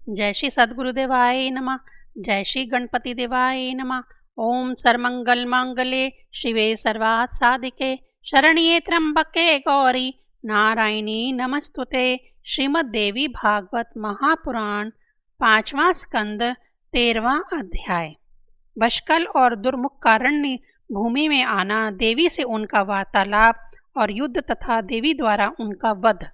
जय श्री सद्गुरुदेवाय नमः। जय श्री गणपति देवाय नमः। ओम सर्वमंगल मांगल्ये शिवे सर्वार्थ साधिके शरण्ये त्र्यंबके गौरी नारायणी नमस्तुते। श्रीमद् देवी भागवत महापुराण पांचवा स्कंद 13वां अध्याय। बशकल और दुर्मुख कारण्य भूमि में आना, देवी से उनका वार्तालाप और युद्ध तथा देवी द्वारा उनका वध।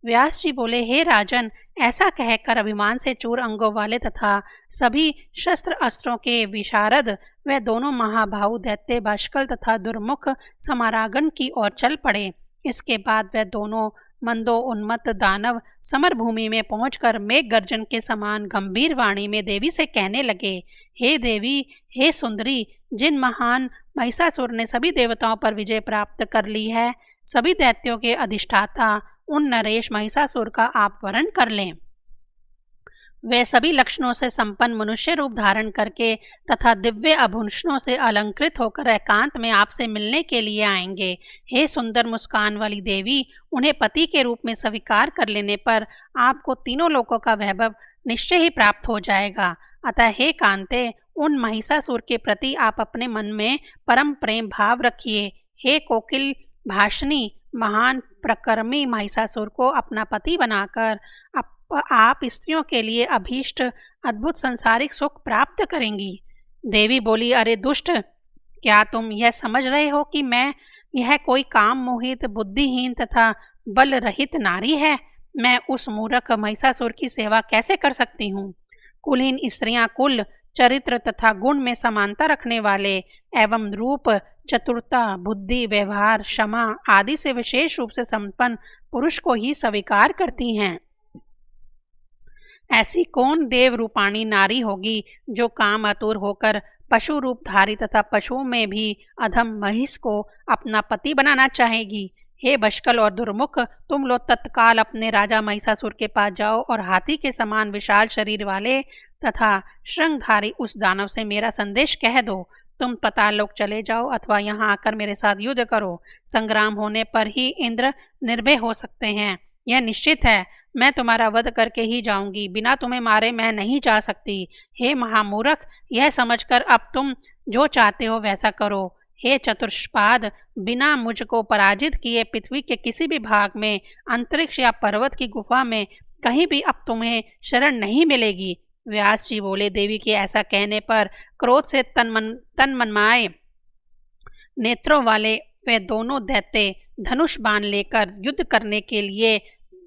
व्यास जी बोले, हे राजन, ऐसा कहकर अभिमान से चूर अंगों वाले तथा सभी शस्त्र अस्त्रों के विशारद वे दोनों महाभाऊ दैत्य बशकल तथा दुर्मुख समारागन की ओर चल पड़े। इसके बाद वे दोनों मंदो उन्मत्त दानव समर भूमि में पहुंचकर मेघ गर्जन के समान गंभीर वाणी में देवी से कहने लगे, हे देवी, हे सुंदरी, जिन महान महिषासुर ने सभी देवताओं पर विजय प्राप्त कर ली है, सभी दैत्यों के अधिष्ठाता उन नरेश महिषासुर का आप वरण कर लें। वे सभी लक्षणों से संपन्न मनुष्य रूप धारण करके तथा दिव्य आभूषणों से अलंकृत होकर एकांत में आपसे मिलने के लिए आएंगे। हे सुंदर मुस्कान वाली देवी, उन्हें पति के रूप में स्वीकार कर लेने पर आपको तीनों लोकों का वैभव निश्चय ही प्राप्त हो जाएगा। अतः हे कांते, उन महिषासुर के प्रति आप अपने मन में परम प्रेम भाव रखिए। हे कोकिल भाषणी, महान प्रकर्मी महिषासुर को अपना पति बनाकर आप स्त्रियों के लिए अभीष्ट अद्भुत संसारिक सुख प्राप्त करेंगी। देवी बोली, अरे दुष्ट, क्या तुम यह समझ रहे हो कि यह कोई काम मोहित बुद्धिहीन तथा बल रहित नारी है? मैं उस मूर्ख महिषासुर की सेवा कैसे कर सकती हूँ? कुलीन स्त्रियां कुल, चरित्र तथा गुण में समानता रखने वाले एवं रूप, चतुरता, बुद्धि, व्यवहार, क्षमा आदि से विशेष रूप से संपन्न पुरुष को ही स्वीकार करती हैं। ऐसी कौन देव रूपाणी नारी होगी जो काम आतुर होकर पशु रूपधारी तथा पशुओं में भी अधम महिष को अपना पति बनाना चाहेगी? हे बशकल और दुर्मुख, तुम लोग तत्काल अपने राजा महिषासुर के पास जाओ और हाथी के समान विशाल शरीर वाले तथा श्रृंगधारी उस दानव से मेरा संदेश कह दो। तुम पतालोक चले जाओ अथवा यहाँ आकर मेरे साथ युद्ध करो। संग्राम होने पर ही इंद्र निर्भय हो सकते हैं, यह निश्चित है। मैं तुम्हारा वध करके ही जाऊंगी, बिना तुम्हें मारे मैं नहीं जा सकती। हे महामूर्ख, यह समझकर अब तुम जो चाहते हो वैसा करो। हे चतुष्पाद, बिना मुझको पराजित किए पृथ्वी के किसी भी भाग में, अंतरिक्ष या पर्वत की गुफा में कहीं भी अब तुम्हें शरण नहीं मिलेगी। व्यास जी बोले, देवी के ऐसा कहने पर क्रोध से तन्मय नेत्रों वाले वे दोनों दैत्य धनुष बाण लेकर युद्ध करने के लिए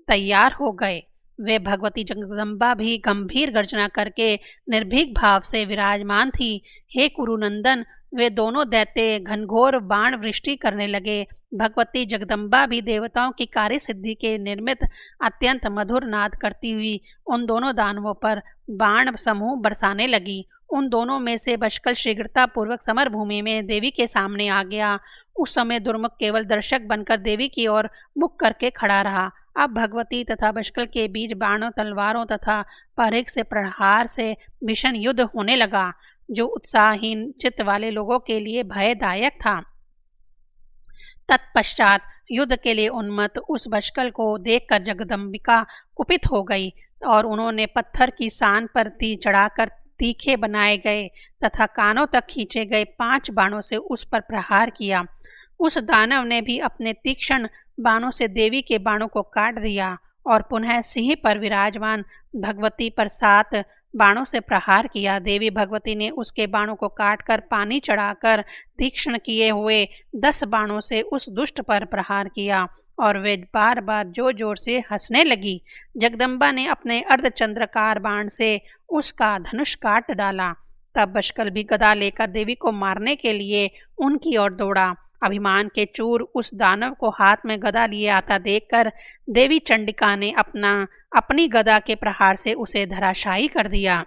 तैयार हो गए। वे भगवती जगदम्बा भी गंभीर गर्जना करके निर्भीक भाव से विराजमान थी। हे कुरुनंदन, वे दोनों दैत्य घनघोर बाण वृष्टि करने लगे। भगवती जगदम्बा भी देवताओं की कार्य सिद्धि के निर्मित अत्यंत मधुर नाद करती हुई उन दोनों दानवों पर बाण समूह बरसाने लगी। उन दोनों में से बशकल शीघ्रता पूर्वक समर भूमि में देवी के सामने आ गया। उस समय दुर्मुख केवल दर्शक बनकर देवी की ओर मुख करके खड़ा रहा। अब भगवती तथा बशकल के बीच बाणों, तलवारों तथा परिघ से प्रहार से भीषण युद्ध होने लगा, जो उत्साहहीन चित्त वाले लोगों के लिए भयदायक था। तत्पश्चात युद्ध के लिए उन्मत्त उस बशकल को देखकर जगदम्बिका कुपित हो गई और उन्होंने पत्थर की सान पर तीर चढ़ाकर तीखे बनाए गए तथा कानों तक खींचे गए 5 बाणों से उस पर प्रहार किया। उस दानव ने भी अपने तीक्ष्ण बाणों से देवी के बाणों को काट दिया और पुनः सिंह पर विराजमान भगवती पर 7 बाणों से प्रहार किया। देवी भगवती ने उसके बाणों को काटकर पानी चढ़ाकर तीक्ष्ण किए हुए 10 बाणों से उस दुष्ट पर प्रहार किया और वे बार बार जोर जोर से हंसने लगी। जगदम्बा ने अपने अर्धचंद्रकार बाण से उसका धनुष काट डाला। तब बशकल भी गदा लेकर देवी को मारने के लिए उनकी ओर दौड़ा। अभिमान के चूर उस दानव को हाथ में गदा लिए आता देखकर देवी चंडिका ने अपनी गदा के प्रहार से उसे धराशायी कर दिया।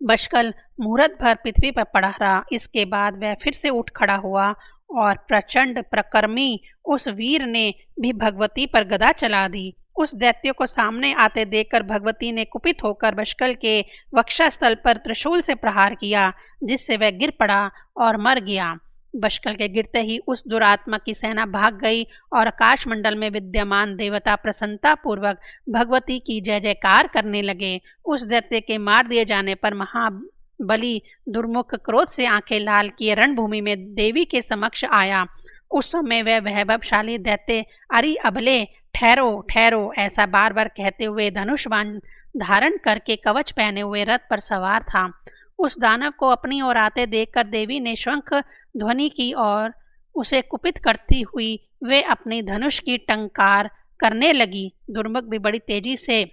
बशकल मुहूर्त भर पृथ्वी पर पड़ा रहा। इसके बाद वह फिर से उठ खड़ा हुआ और प्रचंड प्रकर्मी उस वीर ने भी भगवती पर गदा चला दी। उस दैत्य को सामने आते देखकर भगवती ने कुपित होकर बशकल के वक्षस्थल पर त्रिशूल से प्रहार किया, जिससे वह गिर पड़ा और मर गया। बशकल के गिरते ही उस दुरात्मा की सेना भाग गई और आकाश मंडल में विद्यमान देवता प्रसन्नता पूर्वक भगवती की जय जयकार करने लगे। उस दैत्य के मार दिए जाने पर महाबली दुर्मुख क्रोध से आंखें लाल किए रणभूमि में देवी के समक्ष आया। उस समय वह वैभवशाली दैत्य अरे अबले, ठहरो ठहरो ऐसा बार बार कहते हुए धनुष बाण धारण करके कवच पहने हुए रथ पर सवार था। उस दानव को अपनी ओर आते देखकर देवी ने शंख ध्वनि की और उसे कुपित करती हुई वे अपनी धनुष की टंकार करने लगी। दुर्मुख भी बड़ी तेजी से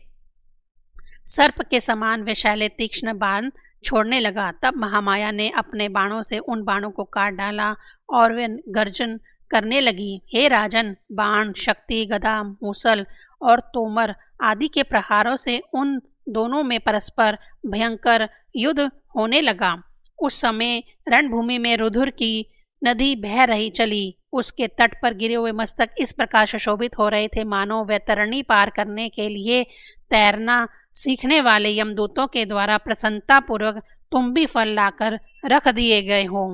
सर्प के समान विषैले तीक्ष्ण बाण छोड़ने लगा। तब महामाया ने अपने बाणों से उन बाणों को काट डाला और वे गर्जन करने लगी। हे राजन, बाण, शक्ति, गदा, मूसल और तोमर आदि के प्रहारों से उन दोनों में परस्पर भयंकर युद्ध होने लगा। उस समय रणभूमि में रुधिर की नदी बह रही चली। उसके तट पर गिरे हुए मस्तक इस प्रकार सुशोभित हो रहे थे मानो वे तरणी पार करने के लिए तैरना सीखने वाले यमदूतों के द्वारा प्रसन्नता पूर्वक तुम्बी फल लाकर रख दिए गए हों।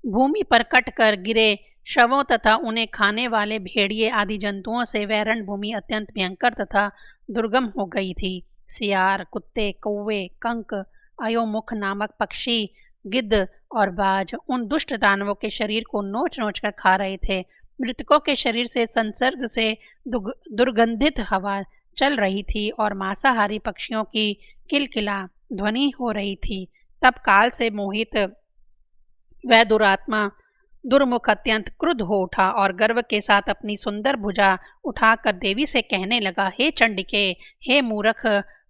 भूमि पर कटकर गिरे शवों तथा उन्हें खाने वाले भेड़िए आदि जंतुओं से वह रणभूमि अत्यंत भयंकर तथा दुर्गम हो गई थी। सियार, कुत्ते, कौवे, कंक, अयोमुख नामक पक्षी, गिद्ध और बाज उन दुष्ट दानवों के शरीर को नोच नोच कर खा रहे थे। मृतकों के शरीर से संसर्ग से दुर्गंधित हवा चल रही थी और मांसाहारी पक्षियों की किलकिला ध्वनि हो रही थी। तब काल से मोहित वह दुरात्मा दुर्मुख अत्यंत क्रुद्ध हो उठा और गर्व के साथ अपनी सुंदर भुजा उठाकर देवी से कहने लगा, हे चंडिके, हे मूर्ख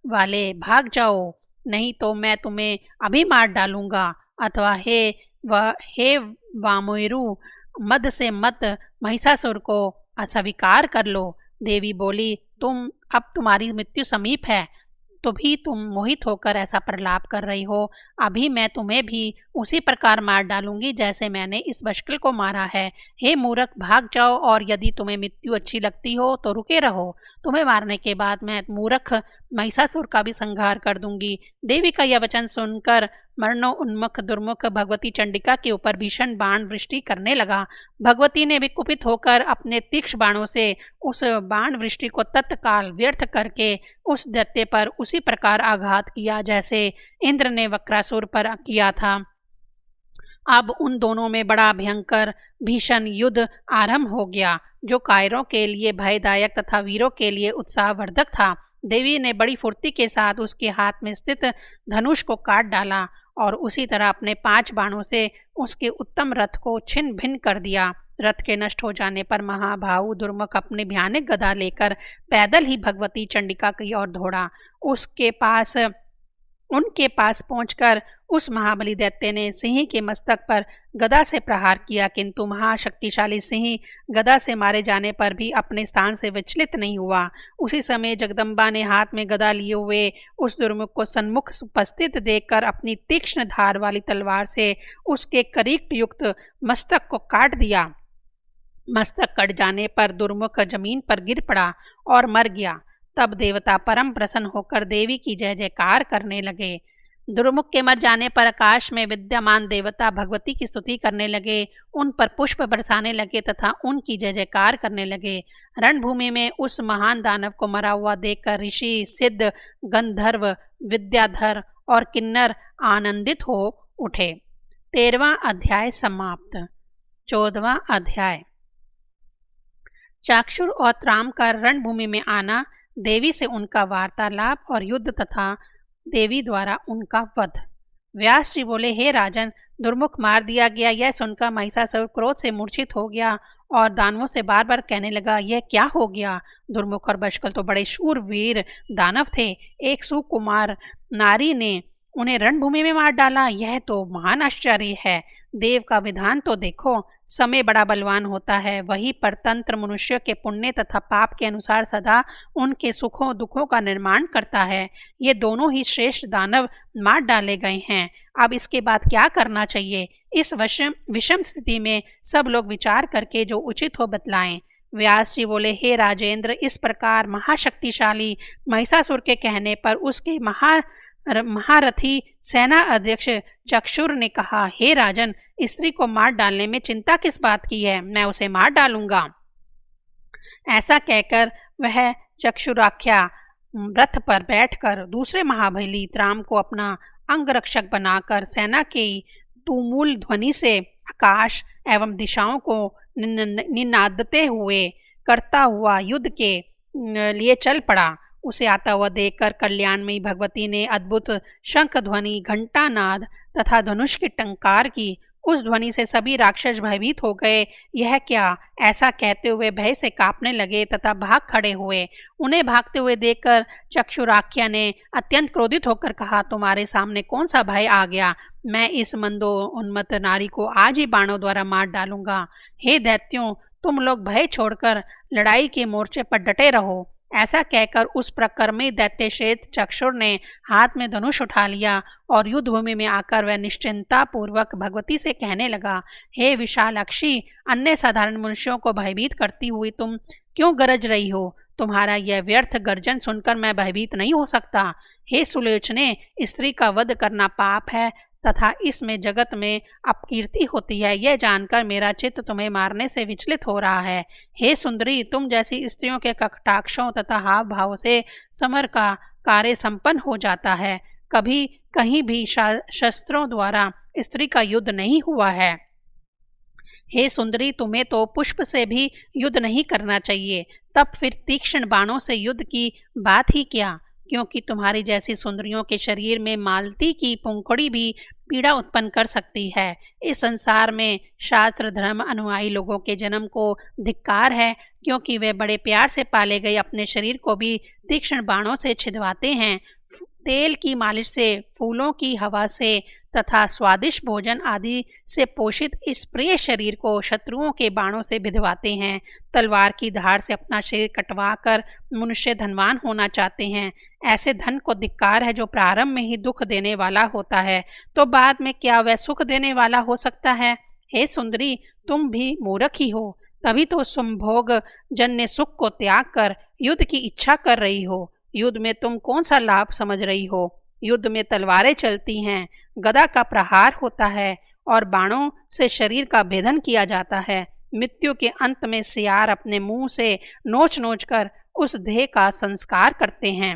वाले, भाग जाओ, नहीं तो मैं तुम्हें अभी मार डालूंगा। अथवा हे वामोरु, मद से मत महिषासुर को अस्वीकार कर लो। देवी बोली, अब तुम्हारी मृत्यु समीप है, तो भी तुम मोहित होकर ऐसा प्रलाप कर रही हो। अभी मैं तुम्हें भी उसी प्रकार मार डालूंगी जैसे मैंने इस बशकल को मारा है। हे मूर्ख, भाग जाओ और यदि तुम्हें मृत्यु अच्छी लगती हो तो रुके रहो। तुम्हें मारने के बाद मैं मूर्ख महिषासुर का भी संहार कर दूंगी। देवी का यह वचन सुनकर मरणो उन्मुख दुर्मुख भगवती चंडिका के ऊपर भीषण बाण वृष्टि करने लगा। भगवती ने भी कुपित होकर अपने तीक्ष्ण बाणों से उस बाण वृष्टि को तत्काल व्यर्थ करके उस दैत्य पर उसी प्रकार आघात किया जैसे इंद्र ने वक्रासुर पर किया था। अब उन दोनों में बड़ा भयंकर भीषण युद्ध आरंभ हो गया, जो कायरों के लिए भयदायक तथा वीरों के लिए उत्साहवर्धक था। देवी ने बड़ी फुर्ती के साथ उसके हाथ में स्थित धनुष को काट डाला और उसी तरह अपने 5 बाणों से उसके उत्तम रथ को छिन्न भिन्न कर दिया। रथ के नष्ट हो जाने पर महाभाऊ दुर्मुख अपने भयानक गदा लेकर पैदल ही भगवती चंडिका की ओर दौड़ा। उनके पास पहुंचकर उस महाबली दैत्य ने सिंह के मस्तक पर गदा से प्रहार किया, किंतु महाशक्तिशाली सिंह गदा से मारे जाने पर भी अपने स्थान से विचलित नहीं हुआ। उसी समय जगदम्बा ने हाथ में गदा लिए हुए उस दुर्मुख को सन्मुख उपस्थित देखकर अपनी तीक्ष्ण धार वाली तलवार से उसके करीट युक्त मस्तक को काट दिया। मस्तक कट जाने पर दुर्मुख जमीन पर गिर पड़ा और मर गया। तब देवता परम प्रसन्न होकर देवी की जय जयकार करने लगे। दुर्मुख के मर जाने पर आकाश में विद्यमान देवता भगवती की स्तुति करने लगे, उन पर पुष्प बरसाने लगे तथा उनकी जय जयकार करने लगे। रणभूमि में उस महान दानव को मरा हुआ देखकर ऋषि, सिद्ध, गंधर्व, विद्याधर और किन्नर आनंदित हो उठे। 13वां अध्याय समाप्त। 14वां अध्याय। चाक्षुर और त्राम का रणभूमि में आना, देवी से उनका वार्तालाप और युद्ध तथा देवी द्वारा उनका वध। व्यास जी बोले, हे राजन, दुर्मुख मार दिया गया यह सुनकर महिषासुर क्रोध से मूर्छित हो गया और दानवों से बार बार कहने लगा, यह क्या हो गया। दुर्मुख और बशकल तो बड़े शूरवीर दानव थे। एक सुकुमार नारी ने उन्हें रणभूमि में मार डाला, यह तो महान आश्चर्य है। देव का विधान तो देखो, समय बड़ा बलवान होता है, वही परतंत्र मनुष्य के पुण्य तथा पाप के अनुसार सदा उनके सुखों दुखों का निर्माण करता है। ये दोनों ही श्रेष्ठ दानव मार डाले गए हैं। अब इसके बाद क्या करना चाहिए? इस विषम स्थिति में सब लोग विचार करके जो उचित हो बतलाएं। व्यास जी बोले, हे राजेंद्र, इस प्रकार महाशक्तिशाली महिषासुर के कहने पर उसके महारथी सेना अध्यक्ष चक्षुर ने कहा, हे राजन, स्त्री को मार डालने में चिंता किस बात की है, मैं उसे मार डालूंगा। ऐसा कहकर वह चक्षुराख्या रथ पर बैठकर दूसरे महाबली राम को अपना अंगरक्षक बनाकर सेना के तुमुल ध्वनि से आकाश एवं दिशाओं को निनादते हुए करता हुआ युद्ध के लिए चल पड़ा। उसे आता हुआ देखकर कल्याणमयी भगवती ने अद्भुत शंख ध्वनि, घंटा नाद तथा धनुष की टंकार की। उस ध्वनि से सभी राक्षस भयभीत हो गए। यह क्या, ऐसा कहते हुए भय से कांपने लगे तथा भाग खड़े हुए। उन्हें भागते हुए देखकर चक्षुराख्या ने अत्यंत क्रोधित होकर कहा, तुम्हारे सामने कौन सा भय आ गया? मैं इस मंदो उन्मत्त नारी को आज ही बाणों द्वारा मार डालूंगा। हे दैत्यों, तुम लोग भय छोड़कर लड़ाई के मोर्चे पर डटे रहो। ऐसा कहकर उस प्रकर्मी दैत्य श्वेत चक्षुर ने हाथ में धनुष उठा लिया और युद्ध भूमि में आकर वह निश्चिंता पूर्वक भगवती से कहने लगा, हे विशालाक्षी, अन्य साधारण मनुष्यों को भयभीत करती हुई तुम क्यों गरज रही हो? तुम्हारा यह व्यर्थ गर्जन सुनकर मैं भयभीत नहीं हो सकता। हे सुलोचने, स्त्री का वध करना पाप है तथा इसमें जगत में अपकीर्ति होती है, यह जानकर मेरा चित्त तुम्हें मारने से विचलित हो रहा है। हे सुंदरी, तुम जैसी स्त्रियों के कटाक्षों तथा हाव भाव से समर का कार्य संपन्न हो जाता है। कभी कहीं भी शस्त्रों द्वारा स्त्री का युद्ध नहीं हुआ है। हे सुंदरी, तुम्हें तो पुष्प से भी युद्ध नहीं करना चाहिए, तब फिर तीक्ष्ण बाणों से युद्ध की बात ही क्या, क्योंकि तुम्हारी जैसी सुंदरियों के शरीर में मालती की पंखुड़ी भी पीड़ा उत्पन्न कर सकती है। इस संसार में शास्त्र धर्म अनुयायी लोगों के जन्म को धिक्कार है, क्योंकि वे बड़े प्यार से पाले गए अपने शरीर को भी तीक्ष्ण बाणों से छिदवाते हैं। तेल की मालिश से, फूलों की हवा से तथा स्वादिष्ट भोजन आदि से पोषित इस प्रिय शरीर को शत्रुओं के बाणों से भिदवाते हैं। तलवार की धार से अपना शरीर कटवा कर मनुष्य धनवान होना चाहते हैं। ऐसे धन को धिक्कार है जो प्रारंभ में ही दुख देने वाला होता है, तो बाद में क्या वह सुख देने वाला हो सकता है? हे सुंदरी, तुम भी मूर्ख ही हो, तभी तो संभोग जन्य सुख को त्याग कर युद्ध की इच्छा कर रही हो। युद्ध में तुम कौन सा लाभ समझ रही हो? युद्ध में तलवारें चलती हैं, गदा का प्रहार होता है और बाणों से शरीर का भेदन किया जाता है। मृत्यु के अंत में सियार अपने मुंह से नोच नोच कर उस देह का संस्कार करते हैं।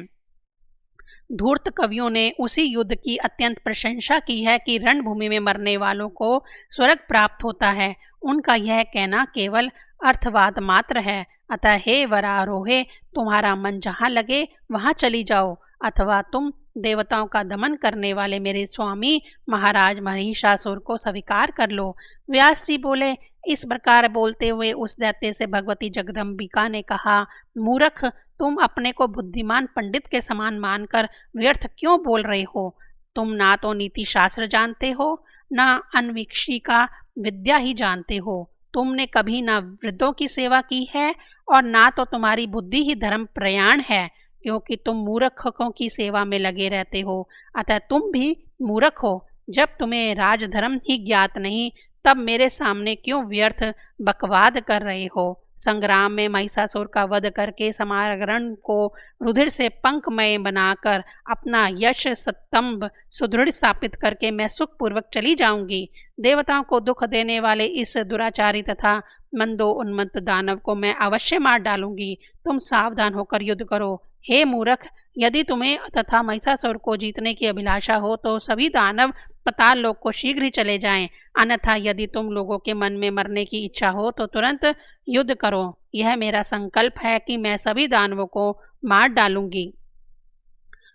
धूर्त कवियों ने उसी युद्ध की अत्यंत प्रशंसा की है कि रणभूमि में मरने वालों को स्वर्ग प्राप्त होता है। उनका यह कहना केवल अर्थवाद मात्र है। अतः हे वरारोहे, तुम्हारा मन जहाँ लगे वहाँ चली जाओ, अथवा तुम देवताओं का दमन करने वाले मेरे स्वामी महाराज महिषासुर को स्वीकार कर लो। व्यास जी बोले, इस प्रकार बोलते हुए उस दैत्य से भगवती जगदम्बिका ने कहा, मूर्ख, तुम अपने को बुद्धिमान पंडित के समान मानकर व्यर्थ क्यों बोल रहे हो? तुम ना तो नीति शास्त्र जानते हो, ना अन्वीक्षिका विद्या ही जानते हो। तुमने कभी ना वृद्धों की सेवा की है और ना तो तुम्हारी बुद्धि ही धर्म प्रयाण है, क्योंकि तुम मूर्खों की सेवा में लगे रहते हो। अतः तुम भी मूर्ख हो। जब तुम्हें राजधर्म ही ज्ञात नहीं, तब मेरे सामने क्यों व्यर्थ बकवाद कर रहे हो? संग्राम में महिषासुर का वध करके समागरण को रुधिर से पंखमय बनाकर अपना यश स्तंभ सुदृढ़ स्थापित करके मैं सुखपूर्वक चली जाऊंगी। देवताओं को दुख देने वाले इस दुराचारी तथा मंदो उन्मत्त दानव को मैं अवश्य मार डालूंगी। तुम सावधान होकर युद्ध करो। हे मूर्ख, यदि तुम्हें तथा महिषासुर को जीतने की अभिलाषा हो तो सभी दानव पताल लोक को शीघ्र ही चले जाएं। अन्यथा यदि तुम लोगों के मन में मरने की इच्छा हो तो तुरंत युद्ध करो। यह मेरा संकल्प है कि मैं सभी दानवों को मार डालूंगी।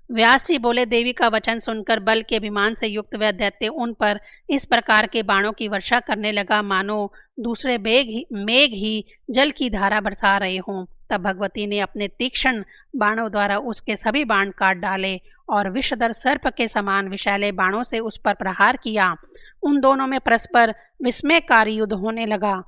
व्यास जी बोले, देवी का वचन सुनकर बल के अभिमान से युक्त वह दैत्य उन पर इस प्रकार के बाणों की वर्षा करने लगा मानो दूसरे मेघ ही जल की धारा बरसा रहे हों। तब भगवती ने अपने तीक्ष्ण बाणों द्वारा उसके सभी बाण काट डाले और विषधर सर्प के समान विषैले बाणों से उस पर प्रहार किया। उन दोनों में परस्पर विस्मयकारी युद्ध होने लगा।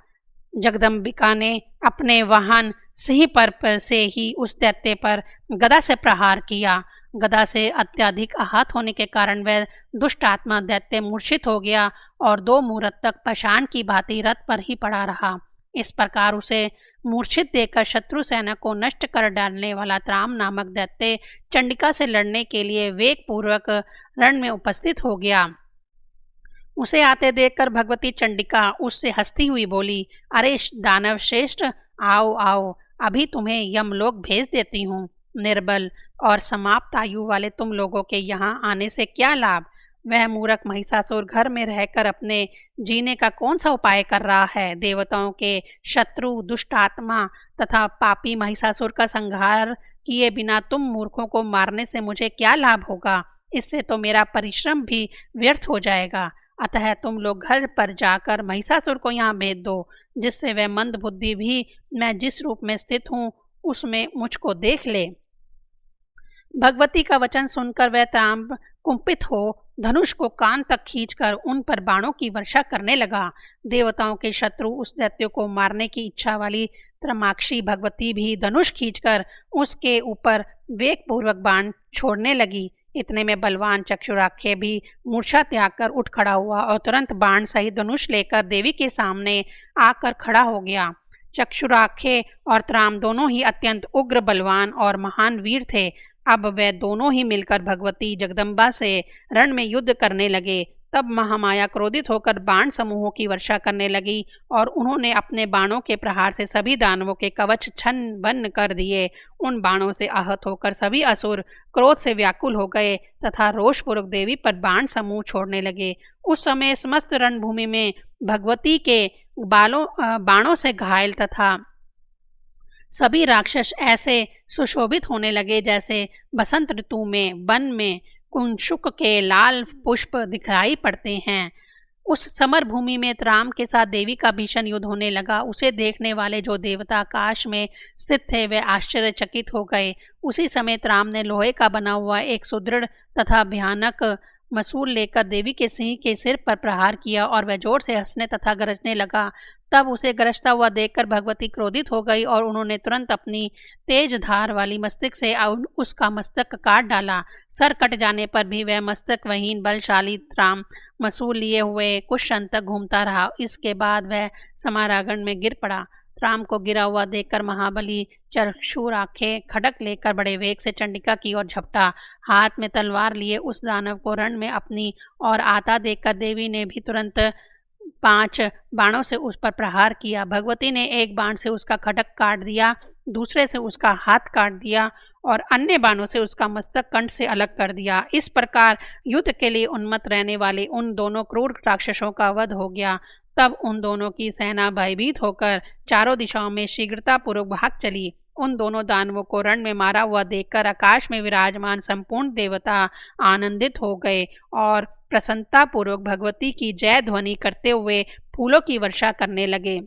जगदम्बिका ने अपने वाहन सिंह पर से ही उस दैत्य पर गदा से प्रहार किया। गदा से अत्यधिक आहत होने के कारण वह दुष्ट आत्मा दैत्य मूर्छित हो गया और 2 मुहूर्त तक पाषाण की भांति रथ पर ही पड़ा रहा। इस प्रकार उसे मूर्छित देखकर शत्रु सेना को नष्ट कर डालने वाला त्राम नामक दैत्य चंडिका से लड़ने के लिए वेग पूर्वक रण में उपस्थित हो गया। उसे आते देखकर भगवती चंडिका उससे हंसती हुई बोली, अरे दानव श्रेष्ठ, आओ आओ, अभी तुम्हें यमलोक भेज देती हूँ। निर्बल और समाप्त आयु वाले तुम लोगों के यहाँ आने से क्या लाभ? वह मूर्ख महिषासुर घर में रहकर अपने जीने का कौन सा उपाय कर रहा है? देवताओं के शत्रु दुष्ट आत्मा तथा पापी महिषासुर का संहार किए बिना तुम मूर्खों को मारने से मुझे क्या लाभ होगा? इससे तो मेरा परिश्रम भी व्यर्थ हो जाएगा। अतः तुम लोग घर पर जाकर महिषासुर को यहाँ भेज दो, जिससे वह मंद बुद्धि भी मैं जिस रूप में स्थित हूँ उसमें मुझको देख ले। भगवती का वचन सुनकर वह त्राम कुंपित हो धनुष को कान तक खींचकर उन पर बाणों की वर्षा करने लगा। देवताओं के शत्रु उस दैत्य को मारने की इच्छा वाली त्रमाक्षी भगवती भी धनुष खींचकर उसके ऊपर वेगपूर्वक बाण छोड़ने लगी। इतने में बलवान चक्षुराख्य भी मूर्छा त्याग कर उठ खड़ा हुआ और तुरंत बाण सहित धनुष लेकर देवी के सामने आकर खड़ा हो गया। चक्षुराख्य और त्राम दोनों ही अत्यंत उग्र, बलवान और महान वीर थे। अब वे दोनों ही मिलकर भगवती जगदम्बा से रण में युद्ध करने लगे। तब महामाया क्रोधित होकर बाण समूहों की वर्षा करने लगी और उन्होंने अपने बाणों के प्रहार से सभी दानवों के कवच छन्न भन्न कर दिए। उन बाणों से आहत होकर सभी असुर क्रोध से व्याकुल हो गए तथा रोषपूर्वक देवी पर बाण समूह छोड़ने लगे। उस समय समस्त रणभूमि में भगवती के बाणों से घायल तथा सभी राक्षस ऐसे सुशोभित होने लगे जैसे बसंत ऋतु में वन में कुंशुक के लाल पुष्प दिखाई पड़ते हैं। उस समर भूमि में त्राम के साथ देवी का भीषण युद्ध होने लगा। उसे देखने वाले जो देवता आकाश में स्थित थे वे आश्चर्यचकित हो गए। उसी समय त्राम ने लोहे का बना हुआ एक सुदृढ़ तथा भयानक मसूल लेकर देवी के सिंह के सिर पर प्रहार किया और वह जोर से हंसने तथा गरजने लगा। तब उसे गरजता हुआ देखकर भगवती क्रोधित हो गई और उन्होंने तुरंत अपनी तेज धार वाली मस्तक से उसका मस्तक काट डाला। सर कट जाने पर भी वह मस्तक वहीन बलशाली त्राम मसूल लिए हुए कुछ क्षण तक घूमता रहा। इसके बाद वह समारागण में गिर पड़ा। राम को गिरा हुआ देखकर महाबली चक्षुराखे खड़क लेकर बड़े वेग से चंडिका की ओर झपटा। हाथ में तलवार लिए उस दानव को रण में अपनी ओर आता देखकर देवी ने भी तुरंत 5 बाणों से उस पर प्रहार किया। भगवती ने एक बाण से उसका खड़क काट दिया, दूसरे से उसका हाथ काट दिया और अन्य बाणों से उसका मस्तक कंठ से अलग कर दिया। इस प्रकार युद्ध के लिए उन्मत्त रहने वाले उन दोनों क्रूर राक्षसों का वध हो गया। तब उन दोनों की सेना भयभीत होकर चारों दिशाओं में शीघ्रतापूर्वक भाग चली। उन दोनों दानवों को रण में मारा हुआ देखकर आकाश में विराजमान संपूर्ण देवता आनंदित हो गए और प्रसन्नता पूर्वक भगवती की जय ध्वनि करते हुए फूलों की वर्षा करने लगे।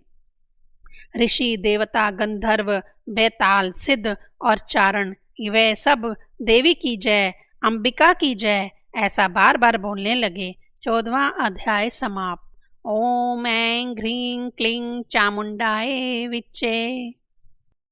ऋषि, देवता, गंधर्व, बेताल, सिद्ध और चारण वे सब देवी की जय, अंबिका की जय ऐसा बार बार बोलने लगे। 14वां अध्याय समाप्त। ओम ऐं ह्रीं क्लीं चामुंडाय विच्चे।